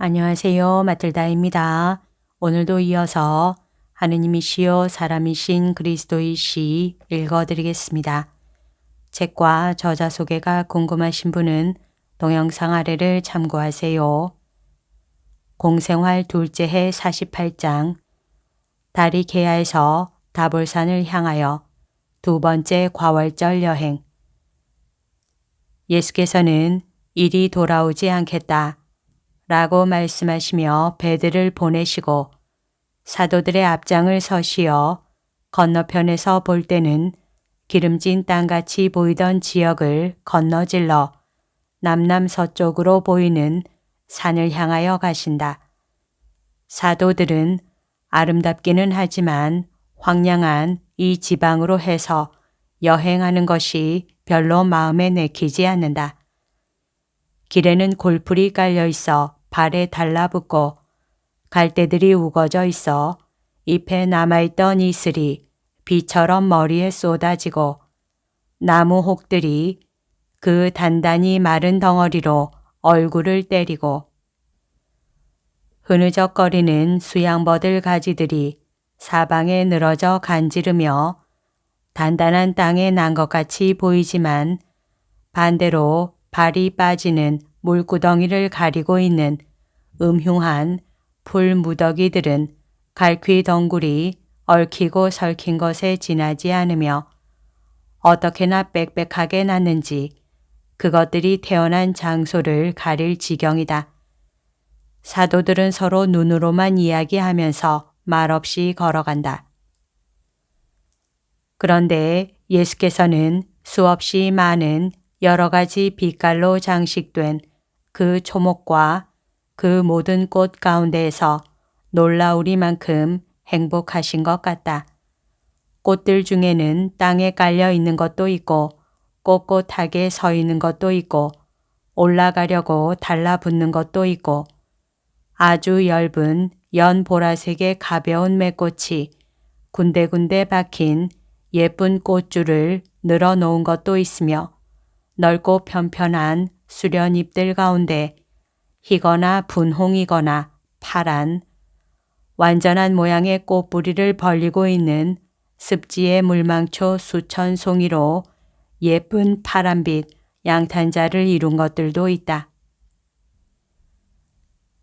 안녕하세요. 마틀다입니다. 오늘도 이어서 하느님이시요 사람이신 그리스도이시 읽어드리겠습니다. 책과 저자 소개가 궁금하신 분은 동영상 아래를 참고하세요. 공생활 둘째 해 48장 다리케아에서 다볼산을 향하여 두 번째 과월절 여행. 예수께서는 이리 돌아오지 않겠다 라고 말씀하시며 베드를 보내시고 사도들의 앞장을 서시어 건너편에서 볼 때는 기름진 땅같이 보이던 지역을 건너질러 남남서쪽으로 보이는 산을 향하여 가신다. 사도들은 아름답기는 하지만 황량한 이 지방으로 해서 여행하는 것이 별로 마음에 내키지 않는다. 길에는 골풀이 깔려 있어 발에 달라붙고 갈대들이 우거져 있어 잎에 남아있던 이슬이 비처럼 머리에 쏟아지고 나무 혹들이 그 단단히 마른 덩어리로 얼굴을 때리고 흐느적거리는 수양버들 가지들이 사방에 늘어져 간지르며 단단한 땅에 난 것 같이 보이지만 반대로 발이 빠지는 물구덩이를 가리고 있는 음흉한 풀 무더기들은 갈퀴 덩굴이 얽히고 설킨 것에 지나지 않으며 어떻게나 빽빽하게 났는지 그것들이 태어난 장소를 가릴 지경이다. 사도들은 서로 눈으로만 이야기하면서 말없이 걸어간다. 그런데 예수께서는 수없이 많은 여러 가지 빛깔로 장식된 그 초목과 그 모든 꽃 가운데에서 놀라우리만큼 행복하신 것 같다. 꽃들 중에는 땅에 깔려 있는 것도 있고 꼿꼿하게 서 있는 것도 있고 올라가려고 달라붙는 것도 있고 아주 엷은 연 보라색의 가벼운 매꽃이 군데군데 박힌 예쁜 꽃줄을 늘어 놓은 것도 있으며 넓고 편편한 수련잎들 가운데 희거나 분홍이거나 파란 완전한 모양의 꽃뿌리를 벌리고 있는 습지의 물망초 수천 송이로 예쁜 파란빛 양탄자를 이룬 것들도 있다.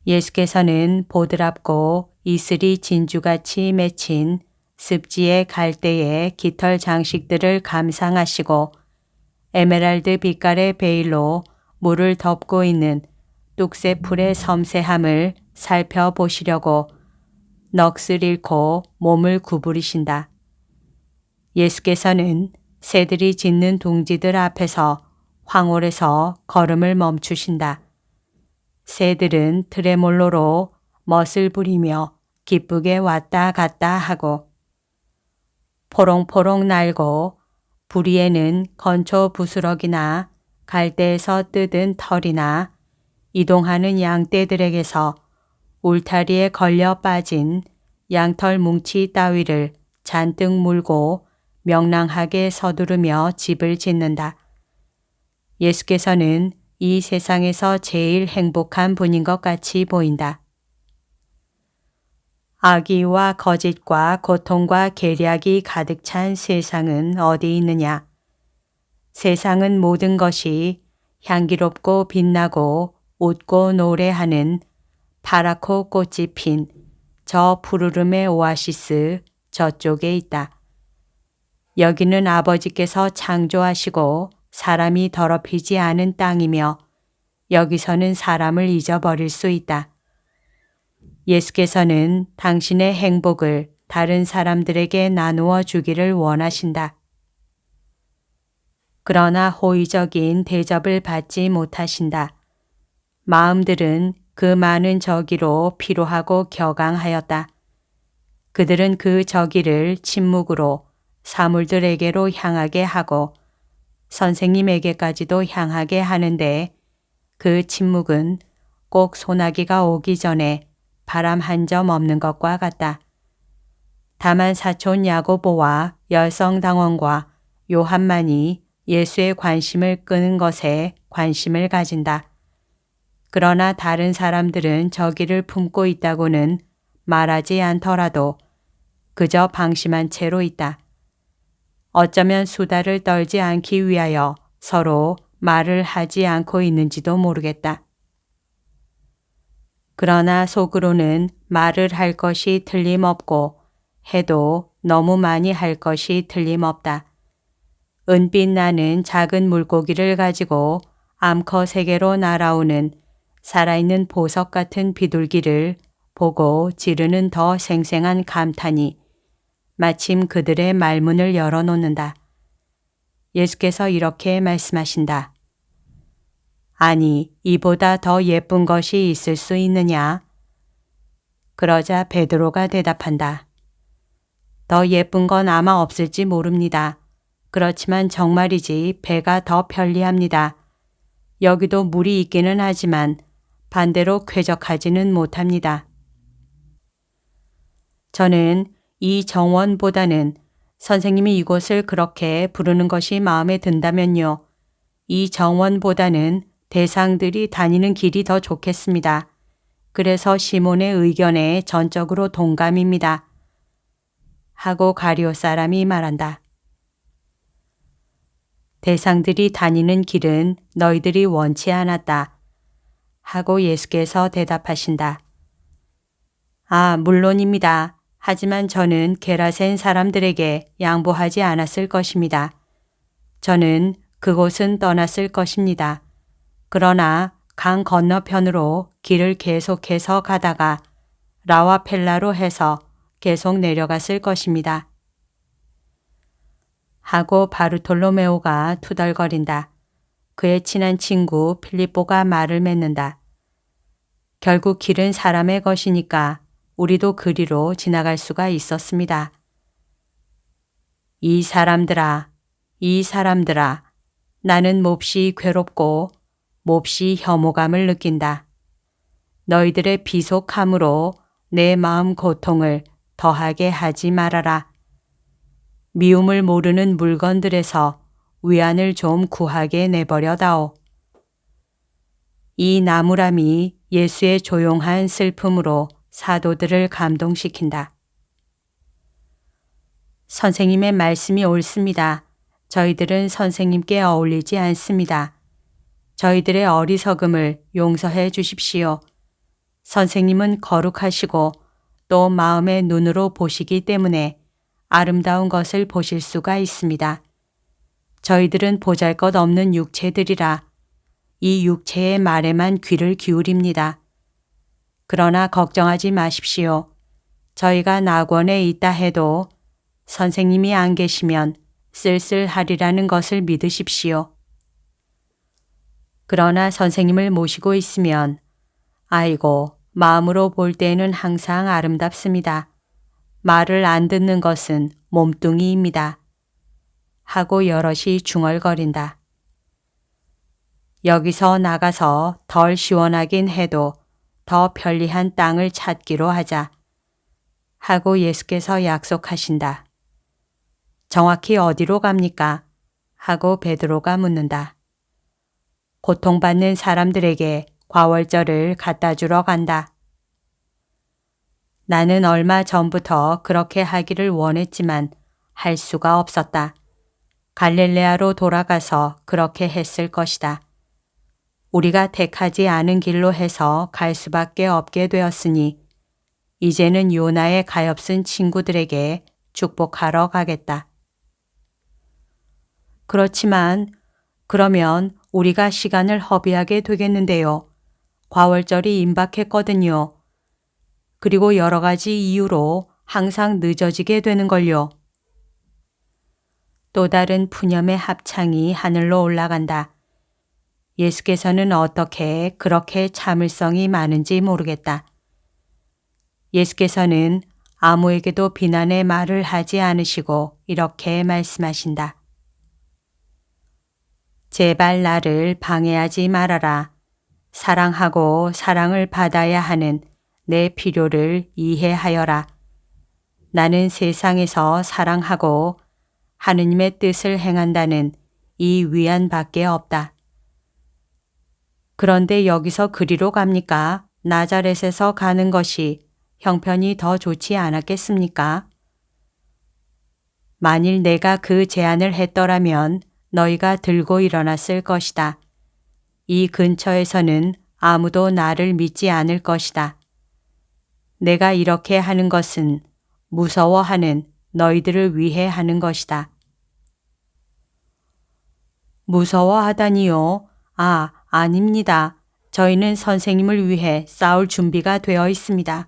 예수께서는 보드랍고 이슬이 진주같이 맺힌 습지의 갈대의 깃털 장식들을 감상하시고 에메랄드 빛깔의 베일로 물을 덮고 있는 뚝새풀의 섬세함을 살펴보시려고 넋을 잃고 몸을 구부리신다. 예수께서는 새들이 짖는 둥지들 앞에서 황홀해서 걸음을 멈추신다. 새들은 트레몰로로 멋을 부리며 기쁘게 왔다 갔다 하고 포롱포롱 날고 부리에는 건초 부스러기나 갈대에서 뜯은 털이나 이동하는 양떼들에게서 울타리에 걸려 빠진 양털 뭉치 따위를 잔뜩 물고 명랑하게 서두르며 집을 짓는다. 예수께서는 이 세상에서 제일 행복한 분인 것 같이 보인다. 악의와 거짓과 고통과 계략이 가득 찬 세상은 어디 있느냐? 세상은 모든 것이 향기롭고 빛나고 웃고 노래하는 파랗고 꽃이 핀 저 푸르름의 오아시스 저쪽에 있다. 여기는 아버지께서 창조하시고 사람이 더럽히지 않은 땅이며 여기서는 사람을 잊어버릴 수 있다. 예수께서는 당신의 행복을 다른 사람들에게 나누어 주기를 원하신다. 그러나 호의적인 대접을 받지 못하신다. 마음들은 그 많은 저기로 피로하고 격앙하였다. 그들은 그 저기를 침묵으로 사물들에게로 향하게 하고 선생님에게까지도 향하게 하는데 그 침묵은 꼭 소나기가 오기 전에 바람 한 점 없는 것과 같다. 다만 사촌 야고보와 열성당원과 요한만이 예수의 관심을 끄는 것에 관심을 가진다. 그러나 다른 사람들은 저기를 품고 있다고는 말하지 않더라도 그저 방심한 채로 있다. 어쩌면 수다를 떨지 않기 위하여 서로 말을 하지 않고 있는지도 모르겠다. 그러나 속으로는 말을 할 것이 틀림없고 해도 너무 많이 할 것이 틀림없다. 은빛 나는 작은 물고기를 가지고 암컷에게로 날아오는 살아있는 보석 같은 비둘기를 보고 지르는 더 생생한 감탄이 마침 그들의 말문을 열어놓는다. 예수께서 이렇게 말씀하신다. 아니, 이보다 더 예쁜 것이 있을 수 있느냐? 그러자 베드로가 대답한다. 더 예쁜 건 아마 없을지 모릅니다. 그렇지만 정말이지 배가 더 편리합니다. 여기도 물이 있기는 하지만 반대로 쾌적하지는 못합니다. 저는 이 정원보다는 선생님이 이곳을 그렇게 부르는 것이 마음에 든다면요. 이 정원보다는 대상들이 다니는 길이 더 좋겠습니다. 그래서 시몬의 의견에 전적으로 동감입니다. 하고 가룟 사람이 말한다. 대상들이 다니는 길은 너희들이 원치 않았다. 하고 예수께서 대답하신다. 아, 물론입니다. 하지만 저는 게라센 사람들에게 양보하지 않았을 것입니다. 저는 그곳은 떠났을 것입니다. 그러나 강 건너편으로 길을 계속해서 가다가 라와펠라로 해서 계속 내려갔을 것입니다. 하고 바르톨로메오가 투덜거린다. 그의 친한 친구 필립보가 말을 맺는다. 결국 길은 사람의 것이니까 우리도 그리로 지나갈 수가 있었습니다. 이 사람들아, 나는 몹시 괴롭고 몹시 혐오감을 느낀다. 너희들의 비속함으로 내 마음 고통을 더하게 하지 말아라. 미움을 모르는 물건들에서 위안을 좀 구하게 내버려다오. 이 나무람이 예수의 조용한 슬픔으로 사도들을 감동시킨다. 선생님의 말씀이 옳습니다. 저희들은 선생님께 어울리지 않습니다. 저희들의 어리석음을 용서해 주십시오. 선생님은 거룩하시고 또 마음의 눈으로 보시기 때문에 아름다운 것을 보실 수가 있습니다. 저희들은 보잘것없는 육체들이라 이 육체의 말에만 귀를 기울입니다. 그러나 걱정하지 마십시오. 저희가 낙원에 있다 해도 선생님이 안 계시면 쓸쓸하리라는 것을 믿으십시오. 그러나 선생님을 모시고 있으면 아이고, 마음으로 볼 때에는 항상 아름답습니다. 말을 안 듣는 것은 몸뚱이입니다. 하고 여럿이 중얼거린다. 여기서 나가서 덜 시원하긴 해도 더 편리한 땅을 찾기로 하자. 하고 예수께서 약속하신다. 정확히 어디로 갑니까? 하고 베드로가 묻는다. 고통받는 사람들에게 과월절을 갖다 주러 간다. 나는 얼마 전부터 그렇게 하기를 원했지만 할 수가 없었다. 갈릴레아로 돌아가서 그렇게 했을 것이다. 우리가 택하지 않은 길로 해서 갈 수밖에 없게 되었으니 이제는 요나의 가엾은 친구들에게 축복하러 가겠다. 그렇지만 그러면 우리가 시간을 허비하게 되겠는데요. 과월절이 임박했거든요. 그리고 여러 가지 이유로 항상 늦어지게 되는 걸요. 또 다른 푸념의 합창이 하늘로 올라간다. 예수께서는 어떻게 그렇게 참을성이 많은지 모르겠다. 예수께서는 아무에게도 비난의 말을 하지 않으시고 이렇게 말씀하신다. 제발 나를 방해하지 말아라. 사랑하고 사랑을 받아야 하는 내 필요를 이해하여라. 나는 세상에서 사랑하고 하느님의 뜻을 행한다는 이 위안밖에 없다. 그런데 여기서 그리로 갑니까? 나자렛에서 가는 것이 형편이 더 좋지 않았겠습니까? 만일 내가 그 제안을 했더라면 너희가 들고 일어났을 것이다. 이 근처에서는 아무도 나를 믿지 않을 것이다. 내가 이렇게 하는 것은 무서워하는 너희들을 위해 하는 것이다. 무서워하다니요? 아, 아닙니다. 저희는 선생님을 위해 싸울 준비가 되어 있습니다.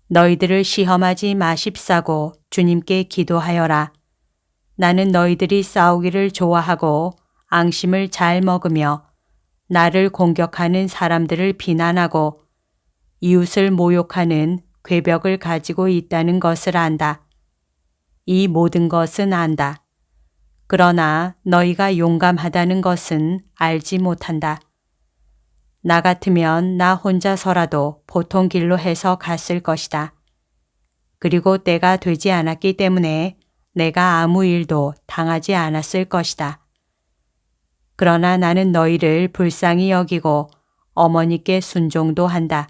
너희들을 시험하지 마십사고 주님께 기도하여라. 나는 너희들이 싸우기를 좋아하고 앙심을 잘 먹으며 나를 공격하는 사람들을 비난하고 이웃을 모욕하는 궤벽을 가지고 있다는 것을 안다. 이 모든 것은 안다. 그러나 너희가 용감하다는 것은 알지 못한다. 나 같으면 나 혼자서라도 보통 길로 해서 갔을 것이다. 그리고 때가 되지 않았기 때문에 내가 아무 일도 당하지 않았을 것이다. 그러나 나는 너희를 불쌍히 여기고 어머니께 순종도 한다.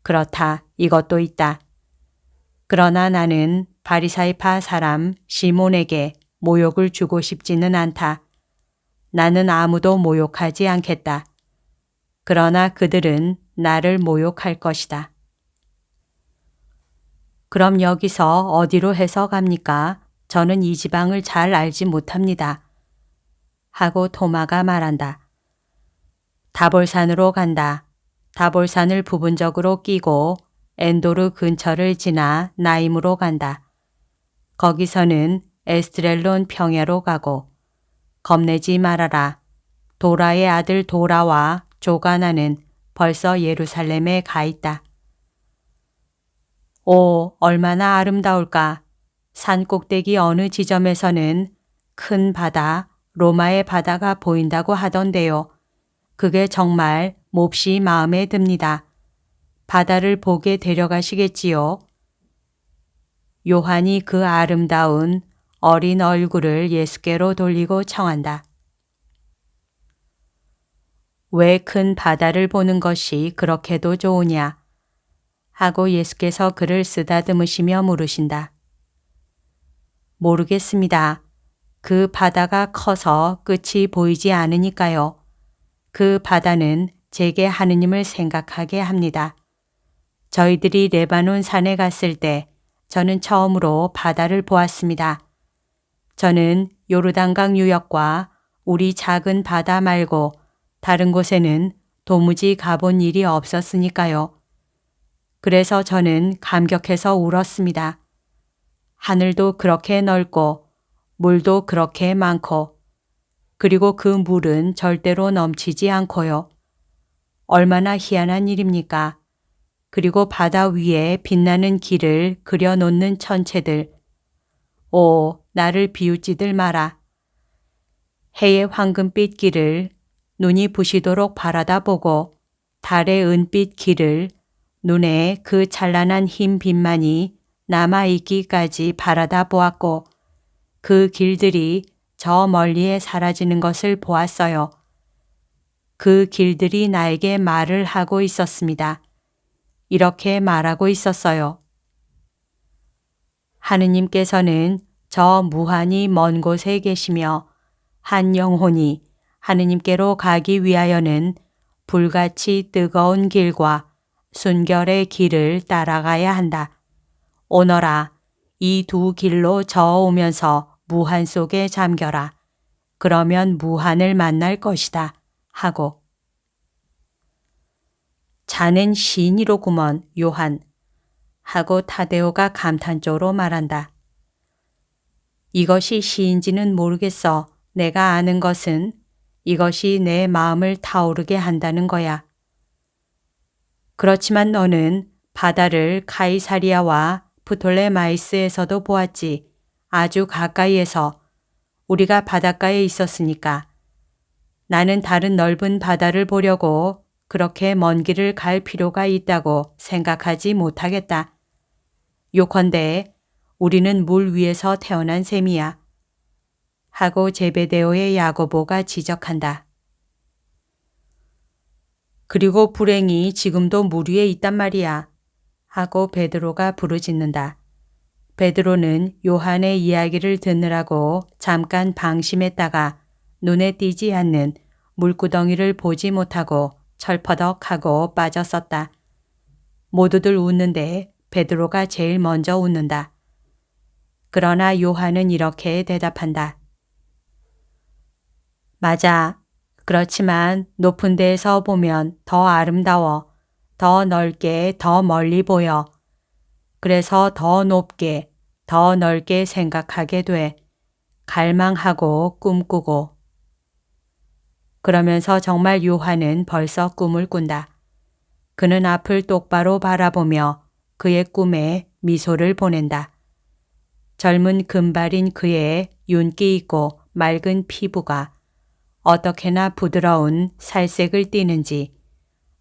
그렇다, 이것도 있다. 그러나 나는 바리사이파 사람 시몬에게 모욕을 주고 싶지는 않다. 나는 아무도 모욕하지 않겠다. 그러나 그들은 나를 모욕할 것이다. 그럼 여기서 어디로 해서 갑니까? 저는 이 지방을 잘 알지 못합니다. 하고 토마가 말한다. 다볼산으로 간다. 다볼산을 부분적으로 끼고 엔도르 근처를 지나 나임으로 간다. 거기서는 에스트렐론 평야로 가고 겁내지 말아라. 도라의 아들 도라와 조가나는 벌써 예루살렘에 가 있다. 오, 얼마나 아름다울까. 산 꼭대기 어느 지점에서는 큰 바다, 로마의 바다가 보인다고 하던데요. 그게 정말 몹시 마음에 듭니다. 바다를 보게 데려가시겠지요. 요한이 그 아름다운 어린 얼굴을 예수께로 돌리고 청한다. 왜 큰 바다를 보는 것이 그렇게도 좋으냐? 하고 예수께서 그를 쓰다듬으시며 물으신다. 모르겠습니다. 그 바다가 커서 끝이 보이지 않으니까요. 그 바다는 제게 하느님을 생각하게 합니다. 저희들이 레바논 산에 갔을 때 저는 처음으로 바다를 보았습니다. 저는 요르단강 유역과 우리 작은 바다 말고 다른 곳에는 도무지 가본 일이 없었으니까요. 그래서 저는 감격해서 울었습니다. 하늘도 그렇게 넓고 물도 그렇게 많고 그리고 그 물은 절대로 넘치지 않고요. 얼마나 희한한 일입니까? 그리고 바다 위에 빛나는 길을 그려놓는 천체들. 오, 나를 비웃지들 마라. 해의 황금빛 길을 눈이 부시도록 바라다 보고 달의 은빛 길을 눈에 그 찬란한 흰 빛만이 남아있기까지 바라다 보았고 그 길들이 저 멀리에 사라지는 것을 보았어요. 그 길들이 나에게 말을 하고 있었습니다. 이렇게 말하고 있었어요. 하느님께서는 저 무한히 먼 곳에 계시며 한 영혼이 하느님께로 가기 위하여는 불같이 뜨거운 길과 순결의 길을 따라가야 한다. 오너라, 이 두 길로 저어오면서 무한 속에 잠겨라. 그러면 무한을 만날 것이다. 하고. 자넨 시인이로구먼, 요한. 하고 타데오가 감탄조로 말한다. 이것이 시인지는 모르겠어. 내가 아는 것은 이것이 내 마음을 타오르게 한다는 거야. 그렇지만 너는 바다를 카이사리아와 프톨레마이스에서도 보았지. 아주 가까이에서. 우리가 바닷가에 있었으니까. 나는 다른 넓은 바다를 보려고 그렇게 먼 길을 갈 필요가 있다고 생각하지 못하겠다. 요컨대 우리는 물 위에서 태어난 셈이야. 하고 제베데오의 야고보가 지적한다. 그리고 불행이 지금도 물 위에 있단 말이야. 하고 베드로가 부르짖는다. 베드로는 요한의 이야기를 듣느라고 잠깐 방심했다가 눈에 띄지 않는 물구덩이를 보지 못하고 철퍼덕하고 빠졌었다. 모두들 웃는데 베드로가 제일 먼저 웃는다. 그러나 요한은 이렇게 대답한다. 맞아. 그렇지만 높은 데에서 보면 더 아름다워. 더 넓게, 더 멀리 보여. 그래서 더 높게, 더 넓게 생각하게 돼. 갈망하고 꿈꾸고. 그러면서 정말 요한은 벌써 꿈을 꾼다. 그는 앞을 똑바로 바라보며 그의 꿈에 미소를 보낸다. 젊은 금발인 그의 윤기 있고 맑은 피부가 어떻게나 부드러운 살색을 띠는지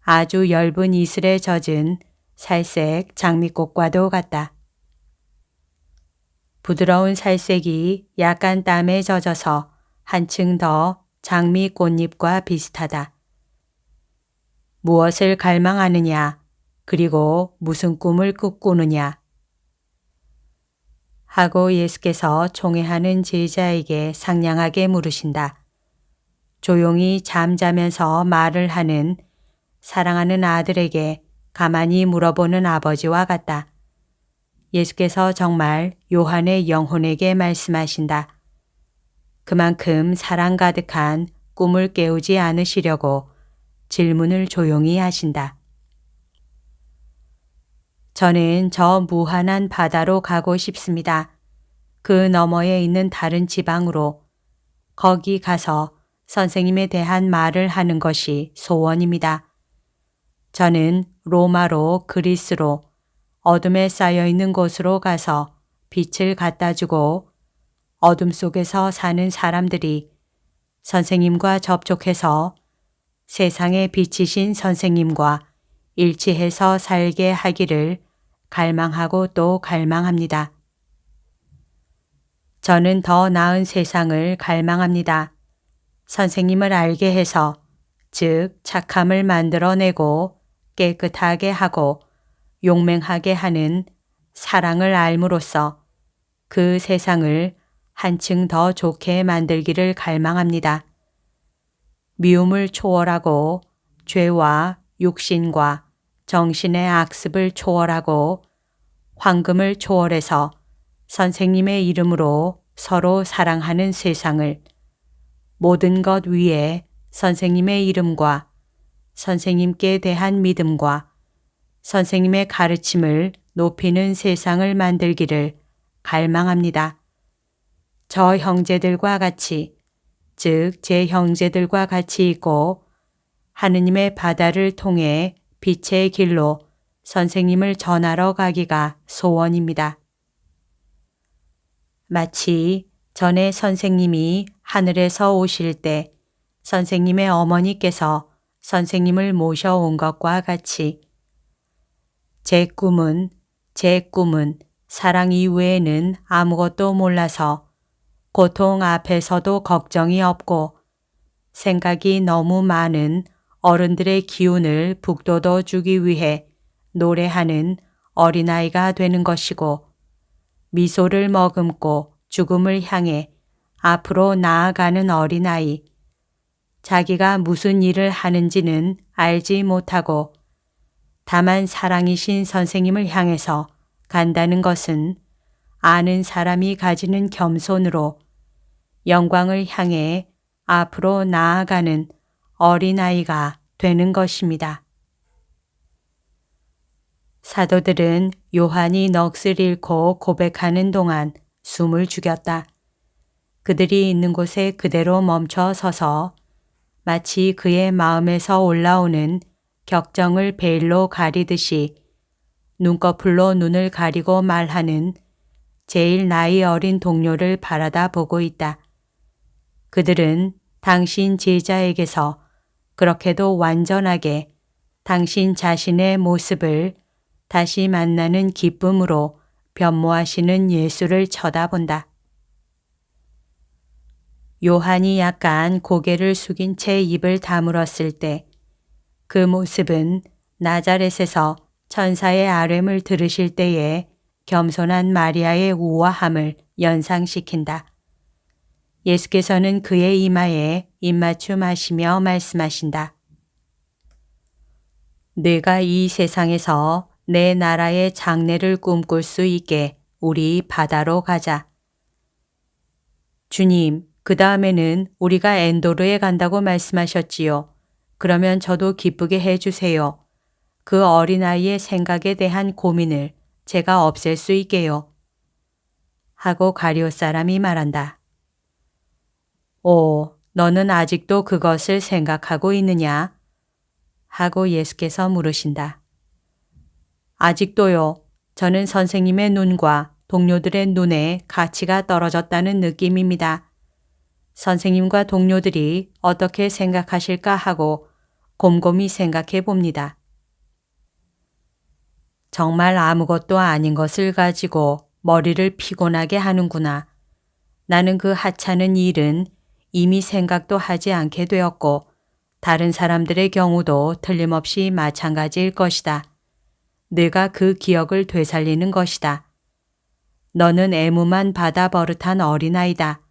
아주 엷은 이슬에 젖은 살색 장미꽃과도 같다. 부드러운 살색이 약간 땀에 젖어서 한층 더 장미 꽃잎과 비슷하다. 무엇을 갈망하느냐, 그리고 무슨 꿈을 꿈꾸느냐. 하고 예수께서 총회하는 제자에게 상냥하게 물으신다. 조용히 잠자면서 말을 하는 사랑하는 아들에게 가만히 물어보는 아버지와 같다. 예수께서 정말 요한의 영혼에게 말씀하신다. 그만큼 사랑 가득한 꿈을 깨우지 않으시려고 질문을 조용히 하신다. 저는 저 무한한 바다로 가고 싶습니다. 그 너머에 있는 다른 지방으로 거기 가서 선생님에 대한 말을 하는 것이 소원입니다. 저는 로마로 그리스로 어둠에 쌓여 있는 곳으로 가서 빛을 갖다 주고 어둠 속에서 사는 사람들이 선생님과 접촉해서 세상에 비치신 선생님과 일치해서 살게 하기를 갈망하고 또 갈망합니다. 저는 더 나은 세상을 갈망합니다. 선생님을 알게 해서, 즉 착함을 만들어내고 깨끗하게 하고 용맹하게 하는 사랑을 알므로써 그 세상을 한층 더 좋게 만들기를 갈망합니다. 미움을 초월하고 죄와 육신과 정신의 악습을 초월하고 황금을 초월해서 선생님의 이름으로 서로 사랑하는 세상을 모든 것 위에 선생님의 이름과 선생님께 대한 믿음과 선생님의 가르침을 높이는 세상을 만들기를 갈망합니다. 저 형제들과 같이, 즉 제 형제들과 같이 있고 하느님의 바다를 통해 빛의 길로 선생님을 전하러 가기가 소원입니다. 마치 전에 선생님이 하늘에서 오실 때 선생님의 어머니께서 선생님을 모셔온 것과 같이 제 꿈은 사랑 이외에는 아무것도 몰라서 고통 앞에서도 걱정이 없고 생각이 너무 많은 어른들의 기운을 북돋워 주기 위해 노래하는 어린아이가 되는 것이고 미소를 머금고 죽음을 향해 앞으로 나아가는 어린아이, 자기가 무슨 일을 하는지는 알지 못하고 다만 사랑이신 선생님을 향해서 간다는 것은 아는 사람이 가지는 겸손으로 영광을 향해 앞으로 나아가는 어린아이가 되는 것입니다. 사도들은 요한이 넋을 잃고 고백하는 동안 숨을 죽였다. 그들이 있는 곳에 그대로 멈춰 서서 마치 그의 마음에서 올라오는 격정을 베일로 가리듯이 눈꺼풀로 눈을 가리고 말하는 제일 나이 어린 동료를 바라다 보고 있다. 그들은 당신 제자에게서 그렇게도 완전하게 당신 자신의 모습을 다시 만나는 기쁨으로 변모하시는 예수를 쳐다본다. 요한이 약간 고개를 숙인 채 입을 다물었을 때 그 모습은 나자렛에서 천사의 아뢰을 들으실 때에 겸손한 마리아의 우아함을 연상시킨다. 예수께서는 그의 이마에 입맞춤 하시며 말씀하신다. 내가 이 세상에서 내 나라의 장래를 꿈꿀 수 있게 우리 바다로 가자. 주님, 그 다음에는 우리가 엔도르에 간다고 말씀하셨지요. 그러면 저도 기쁘게 해주세요. 그 어린아이의 생각에 대한 고민을 제가 없앨 수 있게요. 하고 가룟 사람이 말한다. 오, 너는 아직도 그것을 생각하고 있느냐? 하고 예수께서 물으신다. 아직도요. 저는 선생님의 눈과 동료들의 눈에 가치가 떨어졌다는 느낌입니다. 선생님과 동료들이 어떻게 생각하실까 하고 곰곰이 생각해 봅니다. 정말 아무것도 아닌 것을 가지고 머리를 피곤하게 하는구나. 나는 그 하찮은 일은 이미 생각도 하지 않게 되었고 다른 사람들의 경우도 틀림없이 마찬가지일 것이다. 내가 그 기억을 되살리는 것이다. 너는 애무만 받아 버릇한 어린아이다.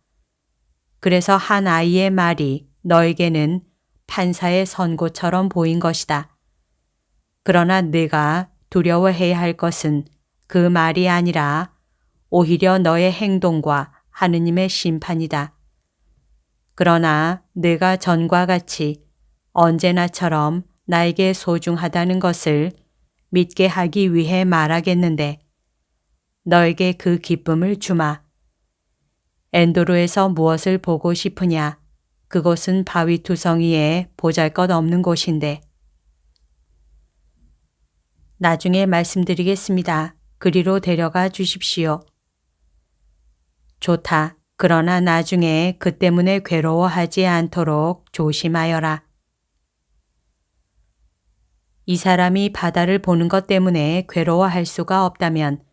그래서 한 아이의 말이 너에게는 판사의 선고처럼 보인 것이다. 그러나 네가 두려워해야 할 것은 그 말이 아니라 오히려 너의 행동과 하느님의 심판이다. 그러나 네가 전과 같이 언제나처럼 나에게 소중하다는 것을 믿게 하기 위해 말하겠는데 너에게 그 기쁨을 주마. 엔도르에서 무엇을 보고 싶으냐? 그곳은 바위 투성이에 보잘것없는 곳인데. 나중에 말씀드리겠습니다. 그리로 데려가 주십시오. 좋다. 그러나 나중에 그 때문에 괴로워하지 않도록 조심하여라. 이 사람이 바다를 보는 것 때문에 괴로워할 수가 없다면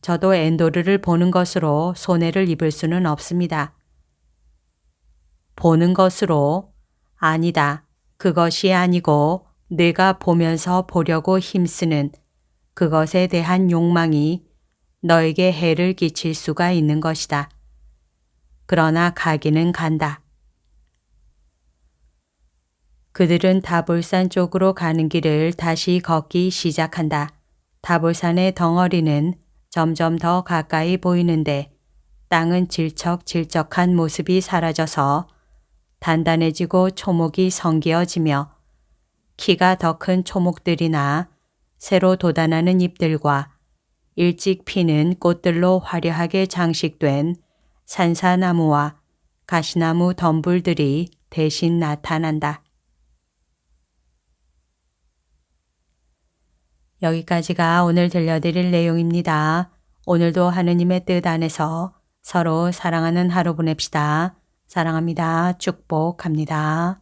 저도 엔도르를 보는 것으로 손해를 입을 수는 없습니다. 보는 것으로? 아니다. 그것이 아니고 내가 보면서 보려고 힘쓰는 그것에 대한 욕망이 너에게 해를 끼칠 수가 있는 것이다. 그러나 가기는 간다. 그들은 다볼산 쪽으로 가는 길을 다시 걷기 시작한다. 다볼산의 덩어리는 점점 더 가까이 보이는데 땅은 질척질척한 모습이 사라져서 단단해지고 초목이 성기어지며 키가 더 큰 초목들이나 새로 돋아나는 잎들과 일찍 피는 꽃들로 화려하게 장식된 산사나무와 가시나무 덤불들이 대신 나타난다. 여기까지가 오늘 들려드릴 내용입니다. 오늘도 하느님의 뜻 안에서 서로 사랑하는 하루 보냅시다. 사랑합니다. 축복합니다.